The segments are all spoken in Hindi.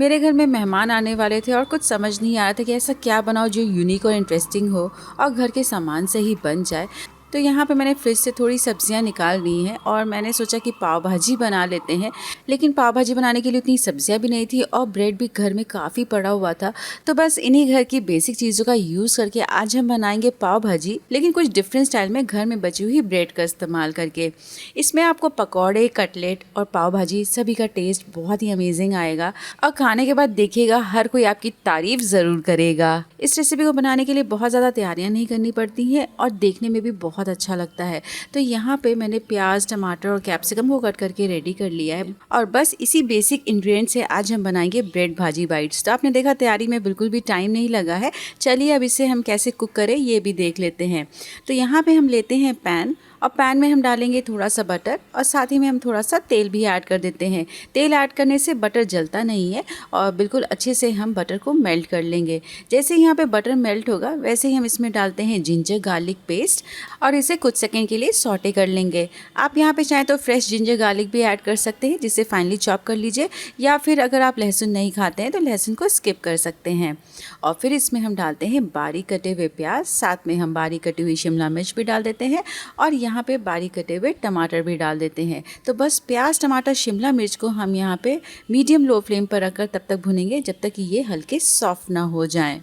मेरे घर में मेहमान आने वाले थे और कुछ समझ नहीं आ रहा था कि ऐसा क्या बनाओ जो यूनिक और इंटरेस्टिंग हो और घर के सामान से ही बन जाए। तो यहाँ पे मैंने फ्रिज से थोड़ी सब्जियाँ निकाल ली हैं और मैंने सोचा कि पाव भाजी बना लेते हैं। लेकिन पाव भाजी बनाने के लिए उतनी सब्जियाँ भी नहीं थी और ब्रेड भी घर में काफ़ी पड़ा हुआ था। तो बस इन्हीं घर की बेसिक चीज़ों का यूज़ करके आज हम बनाएंगे पाव भाजी, लेकिन कुछ डिफरेंट स्टाइल में घर में बची हुई ब्रेड का इस्तेमाल करके। इसमें आपको पकौड़े, कटलेट और पाव भाजी सभी का टेस्ट बहुत ही अमेजिंग आएगा और खाने के बाद देखिएगा हर कोई आपकी तारीफ ज़रूर करेगा। इस रेसिपी को बनाने के लिए बहुत ज़्यादा तैयारियां नहीं करनी पड़ती हैं और देखने में भी बहुत अच्छा लगता है। तो यहाँ पे मैंने प्याज, टमाटर और कैप्सिकम को कट करके रेडी कर लिया है और बस इसी बेसिक इंग्रेडिएंट से आज हम बनाएंगे ब्रेड भाजी बाइट्स। तो आपने देखा तैयारी में बिल्कुल भी टाइम नहीं लगा है। चलिए अब इसे हम कैसे कुक करें ये भी देख लेते हैं। तो यहाँ पे हम लेते हैं पैन और पैन में हम डालेंगे थोड़ा सा बटर और साथ ही में हम थोड़ा सा तेल भी ऐड कर देते हैं। तेल ऐड करने से बटर जलता नहीं है और बिल्कुल अच्छे से हम बटर को मेल्ट कर लेंगे। जैसे ही यहाँ पे बटर मेल्ट होगा वैसे ही हम इसमें डालते हैं जिंजर गार्लिक पेस्ट और इसे कुछ सेकंड के लिए सौटे कर लेंगे। आप यहाँ पे चाहें तो फ्रेश जिंजर गार्लिक भी ऐड कर सकते हैं, जिसे फाइनली चॉप कर लीजिए, या फिर अगर आप लहसुन नहीं खाते हैं तो लहसुन को स्किप कर सकते हैं। और फिर इसमें हम डालते हैं बारीक कटे हुए प्याज, साथ में हम बारीक कटी हुई शिमला मिर्च भी डाल देते हैं और यहाँ पे बारीक कटे हुए टमाटर भी डाल देते हैं। तो बस प्याज, टमाटर, शिमला मिर्च को हम यहाँ पे मीडियम लो फ्लेम पर रखकर तब तक भुनेंगे जब तक कि ये हल्के सॉफ्ट ना हो जाएं।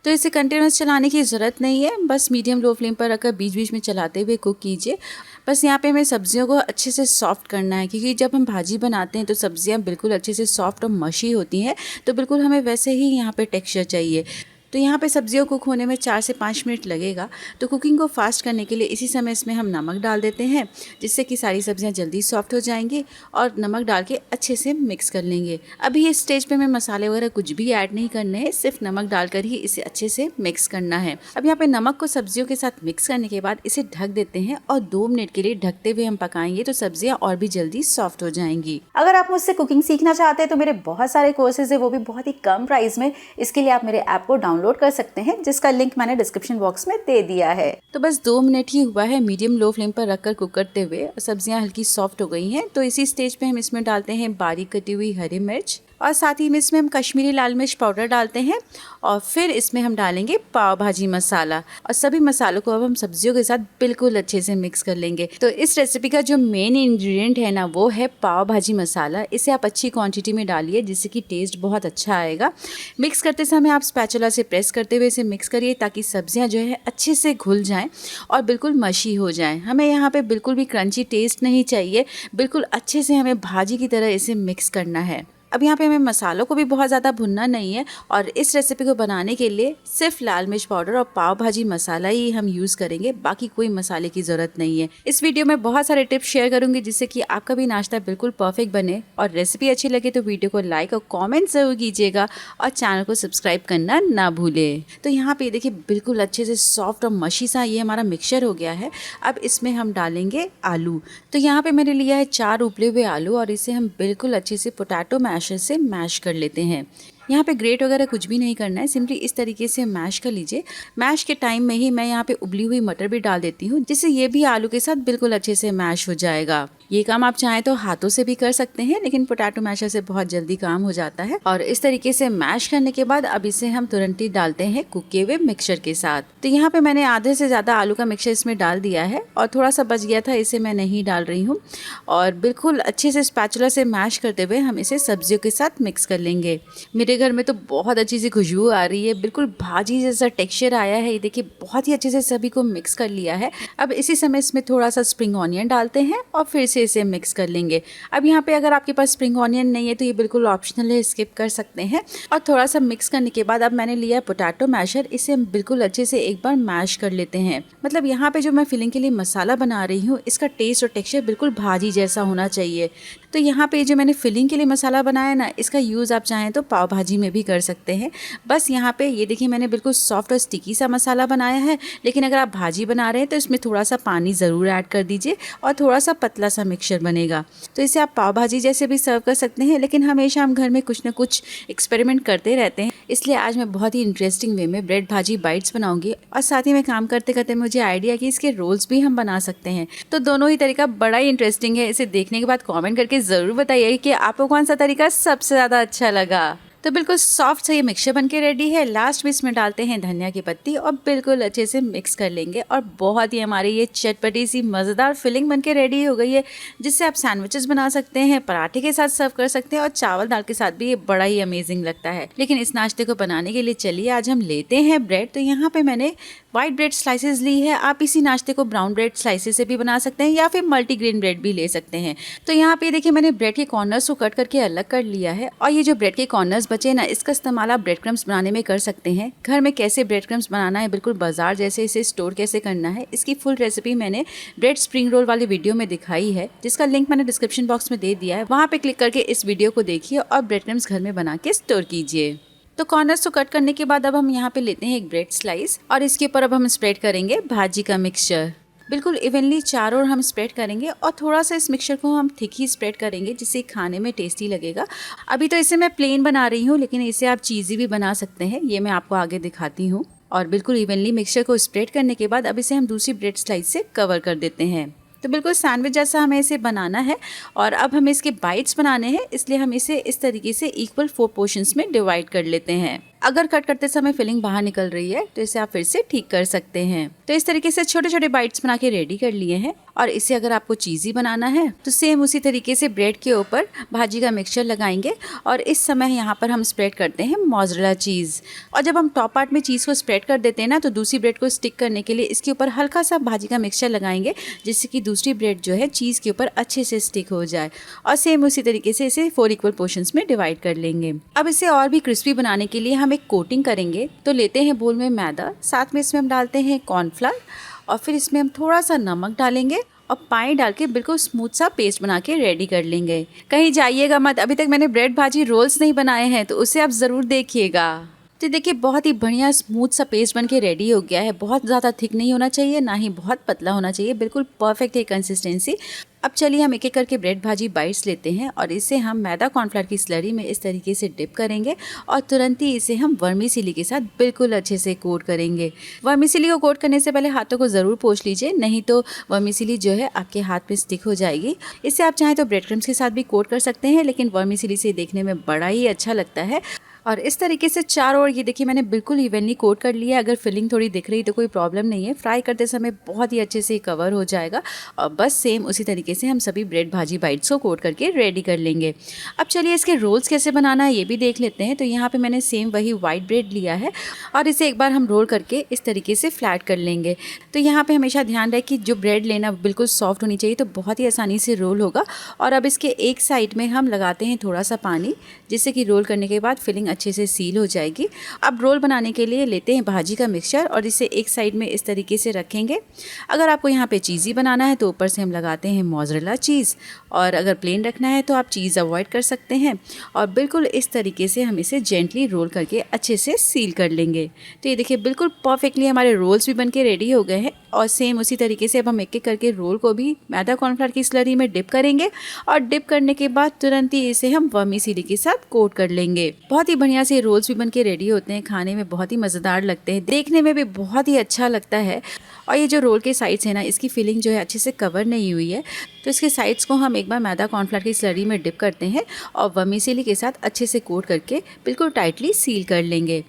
तो इसे कंटिन्यूस चलाने की ज़रूरत नहीं है, बस मीडियम लो फ्लेम पर रखकर बीच बीच में चलाते हुए कुक कीजिए। बस यहाँ पे हमें सब्जियों को अच्छे से सॉफ्ट करना है, क्योंकि जब हम भाजी बनाते हैं तो सब्जियाँ बिल्कुल अच्छे से सॉफ्ट और मशी होती हैं। तो बिल्कुल हमें वैसे ही यहाँ पे टेक्सचर चाहिए। तो यहाँ पे सब्जियों को कुक होने में 4 से 5 मिनट लगेगा। तो कुकिंग को फास्ट करने के लिए इसी समय इसमें हम नमक डाल देते हैं, जिससे कि सारी सब्जियाँ जल्दी सॉफ्ट हो जाएंगी और नमक डाल के अच्छे से मिक्स कर लेंगे। अभी इस स्टेज पे हमें मसाले वगैरह कुछ भी ऐड नहीं करने हैं, सिर्फ नमक डालकर ही इसे अच्छे से मिक्स करना है। अब यहाँ पे नमक को सब्जियों के साथ मिक्स करने के बाद इसे ढक देते हैं और 2 मिनट के लिए ढकते हुए हम पकाएंगे, तो सब्जियाँ और भी जल्दी सॉफ्ट हो जाएंगी। अगर आप मुझसे कुकिंग सीखना चाहते हैं तो मेरे बहुत सारे कोर्सेज है, वो भी बहुत ही कम प्राइस में। इसके लिए आप मेरे ऐप को डाउनलोड कर सकते हैं, जिसका लिंक मैंने डिस्क्रिप्शन बॉक्स में दे दिया है। तो बस 2 मिनट ही हुआ है मीडियम लो फ्लेम पर रखकर कुक करते हुए और सब्जियां हल्की सॉफ्ट हो गई हैं। तो इसी स्टेज पे हम इसमें डालते हैं बारीक कटी हुई हरी मिर्च और साथ ही में इसमें हम कश्मीरी लाल मिर्च पाउडर डालते हैं और फिर इसमें हम डालेंगे पाव भाजी मसाला और सभी मसालों को अब हम सब्जियों के साथ बिल्कुल अच्छे से मिक्स कर लेंगे। तो इस रेसिपी का जो मेन इंग्रेडिएंट है ना, वो है पाव भाजी मसाला। इसे आप अच्छी क्वांटिटी में डालिए, जिससे कि टेस्ट बहुत अच्छा आएगा। मिक्स करते समय आप स्पैचुला से प्रेस करते हुए इसे मिक्स करिए, ताकि सब्जियां जो है अच्छे से घुल जाएं और बिल्कुल मशी हो जाएं। हमें यहाँ पे बिल्कुल भी क्रंची टेस्ट नहीं चाहिए, बिल्कुल अच्छे से हमें भाजी की तरह इसे मिक्स करना है। अब यहाँ पे हमें मसालों को भी बहुत ज़्यादा भुनना नहीं है और इस रेसिपी को बनाने के लिए सिर्फ लाल मिर्च पाउडर और पाव भाजी मसाला ही हम यूज़ करेंगे, बाकी कोई मसाले की ज़रूरत नहीं है। इस वीडियो में बहुत सारे टिप्स शेयर करूंगी, जिससे कि आपका भी नाश्ता बिल्कुल परफेक्ट बने। और रेसिपी अच्छी लगे तो वीडियो को लाइक और कॉमेंट ज़रूर कीजिएगा और चैनल को सब्सक्राइब करना ना भूलें। तो यहाँ पे देखिए बिल्कुल अच्छे से सॉफ्ट और मशी सा ये हमारा मिक्सचर हो गया है। अब इसमें हम डालेंगे आलू। तो यहाँ पे मैंने लिया है 4 उबले हुए आलू और इसे हम बिल्कुल अच्छे से पोटैटो मैशर से मैश कर लेते हैं। यहाँ पे ग्रेट वगैरह कुछ भी नहीं करना है, सिंपली इस तरीके से मैश कर लीजिए। मैश के टाइम में ही मैं यहाँ पे उबली हुई मटर भी डाल देती हूँ, जिससे ये भी आलू के साथ बिल्कुल अच्छे से मैश हो जाएगा। ये काम आप चाहें तो हाथों से भी कर सकते हैं, लेकिन पोटैटो मैशर से बहुत जल्दी काम हो जाता है। और इस तरीके से मैश करने के बाद अब इसे हम तुरंत ही डालते हैं कुक किए हुए मिक्सचर के साथ। तो यहाँ पे मैंने आधे से ज़्यादा आलू का मिक्सचर इसमें डाल दिया है और थोड़ा सा बच गया था, इसे मैं नहीं डाल रही हूँ। और बिल्कुल अच्छे से स्पैचुला से मैश करते हुए हम इसे सब्जियों के साथ मिक्स कर लेंगे। मेरे घर में तो बहुत अच्छी सी खुशबू आ रही है, बिल्कुल भाजी जैसा टेक्सचर आया है। ये देखिए बहुत ही अच्छे से सभी को मिक्स कर लिया है। अब इसी समय इसमें थोड़ा सा स्प्रिंग ऑनियन डालते हैं और फिर से इसे मिक्स कर लेंगे। अब यहाँ पे अगर आपके पास स्प्रिंग ऑनियन नहीं है तो ये बिल्कुल ऑप्शनल है, स्किप कर सकते हैं। और थोड़ा सा मिक्स करने के बाद अब मैंने लिया पोटैटो मैशर, इसे हम बिल्कुल अच्छे से एक बार मैश कर लेते हैं। मतलब यहाँ पे जो मैं फिलिंग के लिए मसाला बना रही हूँ, इसका टेस्ट और टेक्सचर बिल्कुल भाजी जैसा होना चाहिए। तो यहाँ पे जो मैंने फिलिंग के लिए मसाला बनाया ना, इसका यूज़ आप चाहें तो पाव भाजी में भी कर सकते हैं। बस यहाँ पे ये देखिए मैंने बिल्कुल सॉफ्ट और स्टिकी सा मसाला बनाया है, लेकिन अगर आप भाजी बना रहे हैं तो इसमें थोड़ा सा पानी ज़रूर ऐड कर दीजिए और थोड़ा सा पतला सा मिक्सचर बनेगा। तो इसे आप पाव भाजी जैसे भी सर्व कर सकते हैं, लेकिन हमेशा हम घर में कुछ ना कुछ एक्सपेरिमेंट करते रहते हैं, इसलिए आज मैं बहुत ही इंटरेस्टिंग वे में ब्रेड भाजी बाइट्स बनाऊंगी। और साथ ही में काम करते करते मुझे आइडिया कि इसके रोल्स भी हम बना सकते हैं। तो दोनों ही तरीका बड़ा ही इंटरेस्टिंग है। इसे देखने के बाद कॉमेंट करके ज़रूर बताइए कि आपको कौन सा तरीका सबसे ज़्यादा अच्छा लगा। तो तो बिल्कुल सॉफ्ट सा ये मिक्सचर बनके रेडी है। लास्ट में इसमें डालते हैं धनिया की पत्ती और बिल्कुल अच्छे से मिक्स कर लेंगे और बहुत ही हमारी ये चटपटी सी मज़ेदार फिलिंग बनके रेडी हो गई है, जिससे आप सैंडविचेस बना सकते हैं, पराठे के साथ सर्व कर सकते हैं और चावल दाल के साथ भी ये बड़ा ही अमेजिंग लगता है। लेकिन इस नाश्ते को बनाने के लिए चलिए आज हम लेते हैं ब्रेड। तो यहाँ पे मैंने व्हाइट ब्रेड स्लाइसेस ली है। आप इसी नाश्ते को ब्राउन ब्रेड स्लाइसेस से भी बना सकते हैं या फिर मल्टीग्रेन ब्रेड भी ले सकते हैं। तो यहाँ पे देखिए मैंने ब्रेड के कॉर्नर्स को कट करके अलग कर लिया है और ये जो ब्रेड के कॉर्नर्स बचे ना, इसका इस्तेमाल आप ब्रेड क्रम्स बनाने में कर सकते हैं। घर में कैसे ब्रेड क्रम्स बनाना है, बिल्कुल बाजार जैसे इसे स्टोर कैसे करना है, इसकी फुल रेसिपी मैंने ब्रेड स्प्रिंग रोल वाली वीडियो में दिखाई है, जिसका लिंक मैंने डिस्क्रिप्शन बॉक्स में दे दिया है। वहाँ पे क्लिक करके इस वीडियो को देखिए और ब्रेड क्रम्स घर में बना के स्टोर कीजिए। तो कॉर्नर्स को कट करने के बाद अब हम यहाँ पे लेते हैं एक ब्रेड स्लाइस और इसके ऊपर अब हम स्प्रेड करेंगे भाजी का मिक्सचर। बिल्कुल इवनली चारों ओर हम स्प्रेड करेंगे और थोड़ा सा इस मिक्सचर को हम थिक ही स्प्रेड करेंगे, जिससे खाने में टेस्टी लगेगा। अभी तो इसे मैं प्लेन बना रही हूँ, लेकिन इसे आप चीज़ी भी बना सकते हैं, ये मैं आपको आगे दिखाती हूँ। और बिल्कुल इवनली मिक्सचर को स्प्रेड करने के बाद अब इसे हम दूसरी ब्रेड स्लाइस से कवर कर देते हैं। तो बिल्कुल सैंडविच जैसा हमें इसे बनाना है और अब हमें इसके बाइट्स बनाने हैं, इसलिए हम इसे इस तरीके से इक्वल 4 पोर्शंस में डिवाइड कर लेते हैं। अगर कट करते समय फिलिंग बाहर निकल रही है तो इसे आप फिर से ठीक कर सकते हैं। तो इस तरीके से छोटे छोटे बाइट्स बना के रेडी कर लिए हैं और इसे अगर आपको चीज़ी बनाना है तो सेम उसी तरीके से ब्रेड के ऊपर भाजी का मिक्सचर लगाएंगे और इस समय यहाँ पर हम स्प्रेड करते हैं मोज़रेला चीज़। और जब हम टॉप पार्ट में चीज़ को स्प्रेड कर देते हैं ना, तो दूसरी ब्रेड को स्टिक करने के लिए इसके ऊपर हल्का सा भाजी का मिक्सचर लगाएंगे, जिससे कि दूसरी ब्रेड जो है चीज़ के ऊपर अच्छे से स्टिक हो जाए। और सेम उसी तरीके से इसे 4 इक्वल पोर्शंस में डिवाइड कर लेंगे। अब इसे और भी क्रिस्पी बनाने के लिए हम एक कोटिंग करेंगे। तो लेते हैं बोल में मैदा, साथ में इसमें हम डालते हैं कॉर्नफ्लावर और फिर इसमें हम थोड़ा सा नमक डालेंगे और पानी डाल के बिल्कुल स्मूथ सा पेस्ट बना के रेडी कर लेंगे। कहीं जाइएगा मत, अभी तक मैंने ब्रेड भाजी रोल्स नहीं बनाए हैं, तो उसे आप ज़रूर देखिएगा। तो देखिए बहुत ही बढ़िया स्मूथ सा पेस्ट बन के रेडी हो गया है। बहुत ज़्यादा थिक नहीं होना चाहिए, ना ही बहुत पतला होना चाहिए, बिल्कुल परफेक्ट है कंसिस्टेंसी। अब चलिए हम एक एक करके ब्रेड भाजी बाइट्स लेते हैं और इसे हम मैदा कॉर्नफ्लावर की स्लरी में इस तरीके से डिप करेंगे और तुरंत ही इसे हम वर्मीसिली के साथ बिल्कुल अच्छे से कोट करेंगे। वर्मीसिली को कोट करने से पहले हाथों को ज़रूर पोंछ लीजिए, नहीं तो वर्मीसिली जो है आपके हाथ में स्टिक हो जाएगी। इसे आप चाहें तो ब्रेड क्रम्स के साथ भी कोट कर सकते हैं, लेकिन वर्मीसिली से देखने में बड़ा ही अच्छा लगता है। और इस तरीके से चारों ओर ये देखिए मैंने बिल्कुल इवनली कोट कर लिया है। अगर फिलिंग थोड़ी दिख रही तो कोई प्रॉब्लम नहीं है, फ्राई करते समय बहुत ही अच्छे से कवर हो जाएगा। और बस सेम उसी तरीके से हम सभी ब्रेड भाजी बाइट्स को कोट करके रेडी कर लेंगे। अब चलिए इसके रोल्स कैसे बनाना है ये भी देख लेते हैं। तो यहाँ पे मैंने सेम वही वाइट ब्रेड लिया है और इसे एक बार हम रोल करके इस तरीके से फ्लैट कर लेंगे। तो यहाँ पे हमेशा ध्यान रहे कि जो ब्रेड लेना बिल्कुल सॉफ्ट होनी चाहिए, तो बहुत ही आसानी से रोल होगा। और अब इसके एक साइड में हम लगाते हैं थोड़ा सा पानी, जिससे कि रोल करने के बाद फिलिंग अच्छे से सील हो जाएगी। अब रोल बनाने के लिए लेते हैं भाजी का मिक्सचर और इसे एक साइड में इस तरीके से रखेंगे। अगर आपको यहाँ पे चीज़ी बनाना है तो ऊपर से हम लगाते हैं मोज़रेला चीज़, और अगर प्लेन रखना है तो आप चीज़ अवॉइड कर सकते हैं। और बिल्कुल इस तरीके से हम इसे जेंटली रोल करके अच्छे से सील कर लेंगे। तो ये देखिए बिल्कुल परफेक्टली हमारे रोल्स भी बन के रेडी हो गए हैं। और सेम उसी तरीके से अब हम एक एक करके रोल को भी मैदा कॉर्नफ्लावर की स्लरी में डिप करेंगे और डिप करने के बाद तुरंत ही इसे हम वर्मीसिली के साथ कोट कर लेंगे। बहुत ही बढ़िया से रोल्स भी बन के रेडी होते हैं, खाने में बहुत ही मज़ेदार लगते हैं, देखने में भी बहुत ही अच्छा लगता है। और ये जो रोल के साइड्स है ना, इसकी फिलिंग जो है अच्छे से कवर नहीं हुई है, तो इसके साइड्स को हम एक बार मैदा कॉर्नफ्लावर की स्लरी में डिप करते हैं और वर्मीसिली के साथ अच्छे से कोट करके बिल्कुल टाइटली सील कर लेंगे।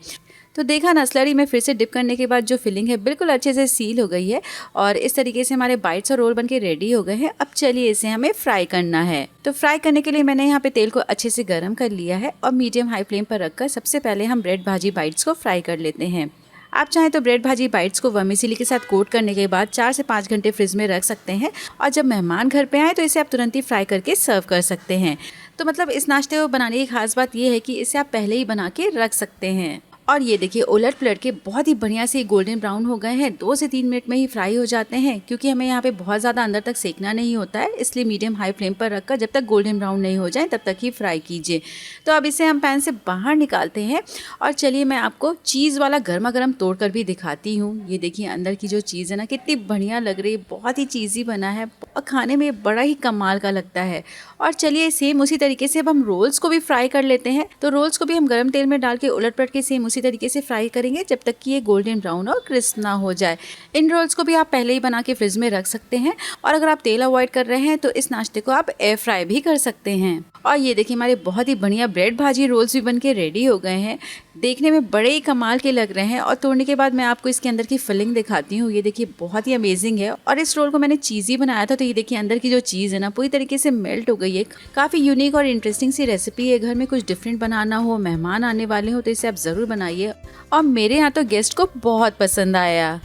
तो देखा ना, स्लरी में फिर से डिप करने के बाद जो फिलिंग है बिल्कुल अच्छे से सील हो गई है और इस तरीके से हमारे बाइट्स और रोल बन के रेडी हो गए हैं। अब चलिए इसे हमें फ्राई करना है। तो फ्राई करने के लिए मैंने यहाँ पे तेल को अच्छे से गर्म कर लिया है और मीडियम हाई फ्लेम पर रखकर सबसे पहले हम ब्रेड भाजी बाइट्स को फ्राई कर लेते हैं। आप चाहें तो ब्रेड भाजी बाइट्स को वर्मीसिली के साथ कोट करने के बाद 4 से 5 घंटे फ्रिज में रख सकते हैं और जब मेहमान घर पे आए तो इसे आप तुरंत ही फ्राई करके सर्व कर सकते हैं। तो मतलब इस नाश्ते को बनाने की खास बात यह है कि इसे आप पहले ही बना के रख सकते हैं। और ये देखिए उलट पलट के बहुत ही बढ़िया से गोल्डन ब्राउन हो गए हैं। 2 से 3 मिनट में ही फ्राई हो जाते हैं, क्योंकि हमें यहाँ पे बहुत ज़्यादा अंदर तक सेकना नहीं होता है, इसलिए मीडियम हाई फ्लेम पर रखकर जब तक गोल्डन ब्राउन नहीं हो जाए तब तक ही फ्राई कीजिए। तो अब इसे हम पैन से बाहर निकालते हैं और चलिए मैं आपको चीज़ वाला गर्मा गर्म तोड़ कर भी दिखाती हूँ। ये देखिए अंदर की जो चीज़ है ना, कितनी बढ़िया लग रही है, बहुत ही चीज़ी बना है और खाने में बड़ा ही कमाल का लगता है। और चलिए सेम उसी तरीके से अब हम रोल्स को भी फ्राई कर लेते हैं। तो रोल्स को भी हम गर्म तेल में डाल के उलट पलट के सेम उसी तरीके से फ्राई करेंगे जब तक कि ये गोल्डन ब्राउन और क्रिस्प ना हो जाए। इन रोल्स को भी आप पहले ही बना के फ्रिज में रख सकते हैं और अगर आप तेल अवॉइड कर रहे हैं तो इस नाश्ते को आप एयर फ्राई भी कर सकते हैं। और ये देखिए हमारे बहुत ही बढ़िया ब्रेड भाजी रोल्स भी बनके रेडी हो गए हैं। देखने में बड़े ही कमाल के लग रहे हैं और तोड़ने के बाद मैं आपको इसके अंदर की फिलिंग दिखाती हूँ। ये देखिए बहुत ही अमेजिंग है और इस रोल को मैंने चीज़ी बनाया था, तो ये देखिए अंदर की जो चीज़ है ना पूरी तरीके से मेल्ट हो गई है। काफ़ी यूनिक और इंटरेस्टिंग सी रेसिपी है। घर में कुछ डिफरेंट बनाना हो, मेहमान आने वाले हो तो इसे आप ज़रूर बनाइए। और मेरे यहाँ तो गेस्ट को बहुत पसंद आया।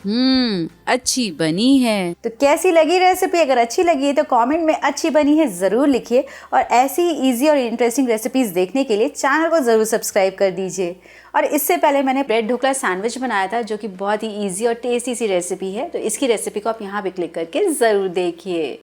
अच्छी बनी है। तो कैसी लगी रेसिपी? अगर अच्छी लगी है तो कमेंट में अच्छी बनी है ज़रूर लिखिए और ऐसी ही ईजी और इंटरेस्टिंग रेसिपीज़ देखने के लिए चैनल को ज़रूर सब्सक्राइब कर दीजिए। और इससे पहले मैंने ब्रेड ढोकला सैंडविच बनाया था जो कि बहुत ही ईजी और टेस्टी सी रेसिपी है, तो इसकी रेसिपी को आप यहाँ पे क्लिक करके ज़रूर देखिए।